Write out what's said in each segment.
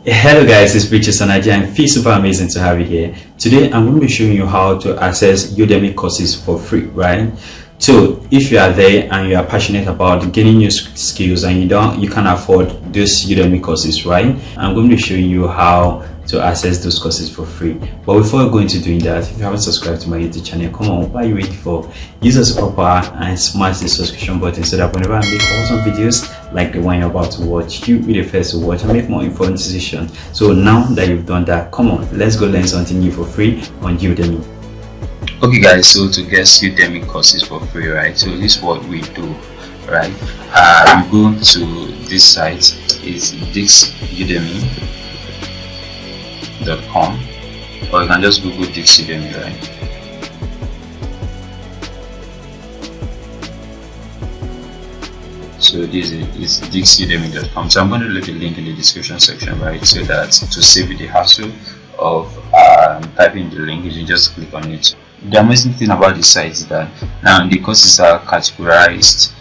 Hello guys, it's Onaji and feel super amazing to have you here. Today I'm going to be showing you how to access Udemy courses for free, right? So if you are there and you are passionate about gaining new skills and you can afford those Udemy courses, right? I'm going to be showing you how to access those courses for free. But before we go into doing that, if you haven't subscribed to my YouTube channel, come on, what are you waiting for? Use the super power and smash the subscription button so that whenever I make awesome videos like the one you're about to watch, you'll be the first to watch and make more informed decisions. So now that you've done that, come on, let's go learn something new for free on Udemy. Okay guys, so to get Udemy courses for free, right? So this is what we do, right? We go to this site, is udemy.com, or you can just Google Udemy, right? So this is udemy.com. So I'm going to leave the link in the description section, right? So that to save you the hassle of typing the link, you just click on it. The amazing thing about this site is that now the courses are categorized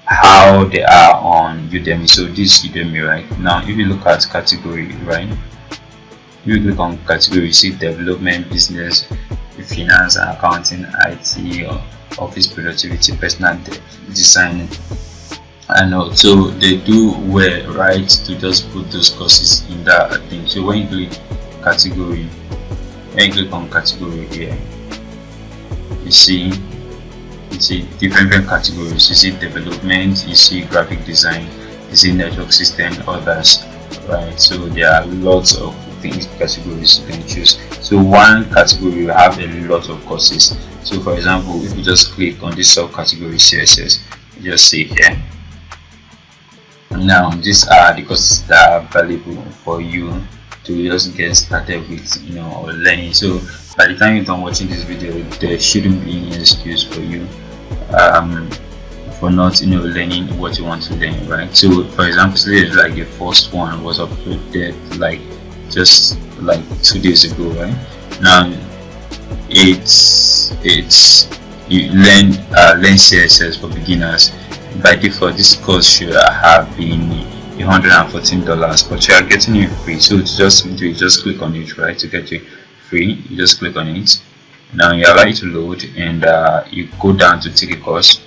how they are on Udemy. So this Udemy, right? Now if you look at category, right? If you click on category, you see development, business, finance and accounting, IT, or office productivity, personal design. And also they do well, right, to just put those courses in that thing. So when you click category, on category here, you see different categories. You see development, you see graphic design, you see network system, others, right? So there are lots of things, categories you can choose. So one category will have a lot of courses. So for example, if you just click on this subcategory CSS, you just see here. Now these are the courses that are available for you to just get started with, or learning. So by the time you're done watching this video, there shouldn't be any excuse for you for not learning what you want to learn, right? So for example, say like the first one was uploaded just 2 days ago, right? Now it's you learn CSS for beginners. By default, this course should have been $114, but you are getting it free. So to just click on it, right? To get it free, you just click on it. Now you allow it to load, and you go down to take a course.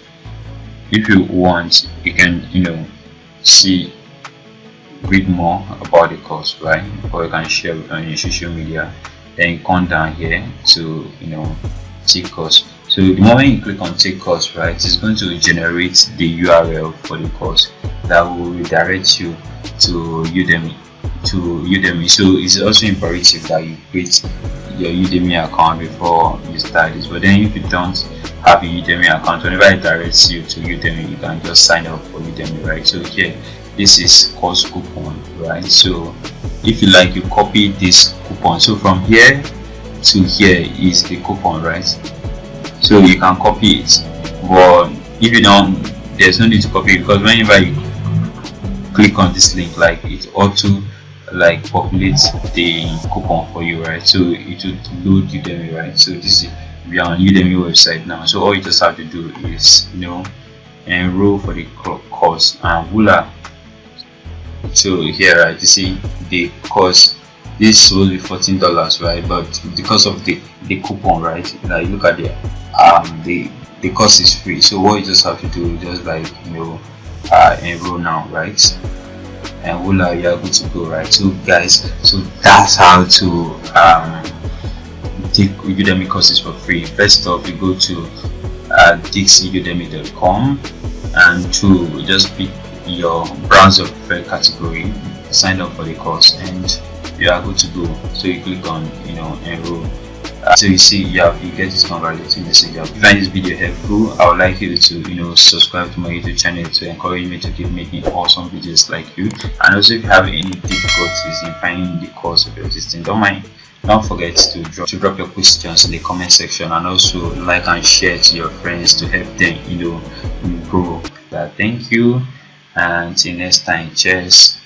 If you want, you can read more about the course, right? Or you can share it on your social media. Then you come down here to take course. So the moment you click on take course, right, it's going to generate the URL for the course that will redirect you to Udemy. So it's also imperative that you create your Udemy account before you start this. But then if you don't have a Udemy account, whenever it directs you to Udemy, you can just sign up for Udemy, right? So here, this is course coupon, right? So if you like, you copy this coupon. So from here to here is the coupon, right? So you can copy it, but if you don't, there's no need to copy it, because whenever you click on this link, it auto populates the coupon for you, right? So it will load Udemy, right? So this is, we are on Udemy website now. So all you just have to do is enroll for the course, and voila. So here, right, you see the course. This will be $14, right? But because of the coupon, right? Look at the course is free. So what you just have to do is just enroll now, right? And voila, you are good to go, right? So guys, so that's how to take Udemy courses for free. First off, you go to udemy.com, and to just pick your browser preferred category, sign up for the course, and you are good to go. So you click on enroll. So you see you get this congratulating message. If you find this video helpful, I would like you to subscribe to my YouTube channel to encourage me to keep making awesome videos like you. And also, if you have any difficulties in finding the course of your system, don't forget to drop your questions in the comment section, and also like and share to your friends to help them grow. Thank you, and until next time, cheers.